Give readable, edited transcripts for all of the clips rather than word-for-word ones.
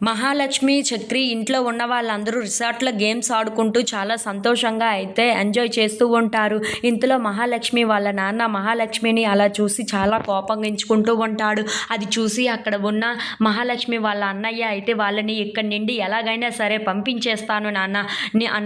మహాలక్ష్మి, చక్రి ఇంట్లో ఉన్న వాళ్ళందరూ రిసార్ట్‌లో గేమ్స్ ఆడుకుంటూ చాలా సంతోషంగా అయితే ఎంజాయ్ చేస్తూ ఉంటారు. ఇంతలో మహాలక్ష్మి వాళ్ళ నాన్న మహాలక్ష్మిని అలా చూసి చాలా కోపగించుకుంటూ ఉంటాడు. అది చూసి అక్కడ ఉన్న మహాలక్ష్మి వాళ్ళ అన్నయ్య అయితే వాళ్ళని ఇక్కడి నుండి ఎలాగైనా సరే పంపించేస్తాను నాన్న.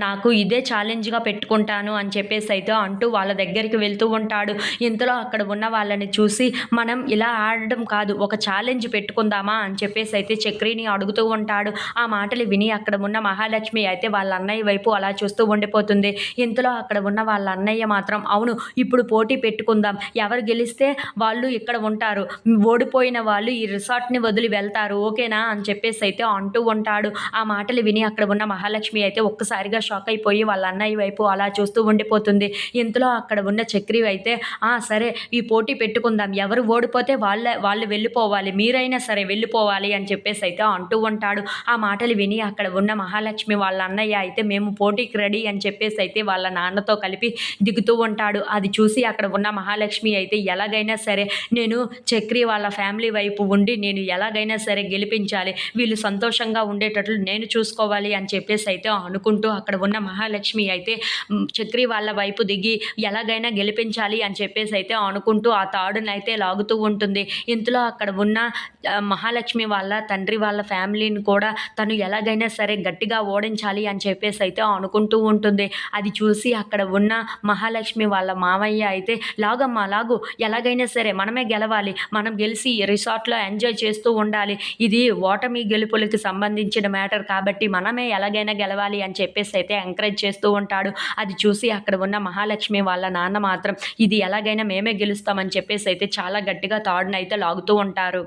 నాకు ఇదే ఛాలెంజ్‌గా పెట్టుకుంటాను అని చెప్పేసి అయితే అంటూ వాళ్ళ దగ్గరికి వెళ్తూ ఉంటాడు. ఇంతలో అక్కడ ఉన్న వాళ్ళని చూసి మనం ఇలా ఆడడం కాదు, ఒక ఛాలెంజ్ పెట్టుకుందామా అని చెప్పేసి అయితే చక్రిని అడుగుతూ ఉంటాడు. ఆ మాటలు విని అక్కడ ఉన్న మహాలక్ష్మి అయితే వాళ్ళ అన్నయ్య వైపు అలా చూస్తూ ఉండిపోతుంది. ఇంతలో అక్కడ ఉన్న వాళ్ళ అన్నయ్య మాత్రం అవును, ఇప్పుడు పోటీ పెట్టుకుందాం, ఎవరు గెలిస్తే వాళ్ళు ఇక్కడ ఉంటారు, ఓడిపోయిన వాళ్ళు ఈ రిసార్ట్‌ని వదిలి వెళ్తారు, ఓకేనా అని చెప్పేసి అయితే అంటూ ఉంటాడు. ఆ మాటలు విని అక్కడ ఉన్న మహాలక్ష్మి అయితే ఒక్కసారిగా షాక్ అయిపోయి వాళ్ళ అన్నయ్య వైపు అలా చూస్తూ ఉండిపోతుంది. ఇంతలో అక్కడ ఉన్న చక్రి అయితే సరే ఈ పోటీ పెట్టుకుందాం, ఎవరు ఓడిపోతే వాళ్ళు వెళ్ళిపోవాలి, మీరైనా సరే వెళ్ళిపోవాలి అని చెప్పేసి అయితే అంటూ ఉంటాడు. ఆ మాటలు విని అక్కడ ఉన్న మహాలక్ష్మి వాళ్ళ అన్నయ్య అయితే మేము పోటీకి రెడీ అని చెప్పేసి అయితే వాళ్ళ నాన్నతో కలిపి దిగుతూ ఉంటాడు. అది చూసి అక్కడ ఉన్న మహాలక్ష్మి అయితే ఎలాగైనా సరే నేను చక్రి వాళ్ళ ఫ్యామిలీ వైపు ఉండి నేను ఎలాగైనా సరే గెలిపించాలి, వీళ్ళు సంతోషంగా ఉండేటట్లు నేను చూసుకోవాలి అని చెప్పేసి అయితే అనుకుంటూ అక్కడ ఉన్న మహాలక్ష్మి అయితే చక్రి వాళ్ళ వైపు దిగి ఎలాగైనా గెలిపించాలి అని చెప్పేసి అయితే అనుకుంటూ ఆ తాడునైతే లాగుతూ ఉంటుంది. ఇంతలో అక్కడ ఉన్న మహాలక్ష్మి వాళ్ళ తండ్రి వాళ్ళ ఫ్యామిలీని కూడా తను ఎలాగైనా సరే గట్టిగా ఓడించాలి అని చెప్పేసి అయితే అనుకుంటూ ఉంటుంది. అది చూసి అక్కడ ఉన్న మహాలక్ష్మి వాళ్ళ మామయ్య అయితే లాగమ్మా లాగు, ఎలాగైనా సరే మనమే గెలవాలి, మనం గెలిచి రిసార్ట్‌లో ఎంజాయ్ చేస్తూ ఉండాలి, ఇది ఓటమి గెలుపులకి సంబంధించిన మ్యాటర్ కాబట్టి మనమే ఎలాగైనా గెలవాలి అని చెప్పేసి అయితే ఎంకరేజ్ చేస్తూ ఉంటాడు. అది చూసి అక్కడ ఉన్న మహాలక్ష్మి వాళ్ళ నాన్న మాత్రం ఇది ఎలాగైనా మేమే గెలుస్తామని చెప్పేసి అయితే చాలా గట్టిగా తాడునైతే లాగుతూ ఉంటారు.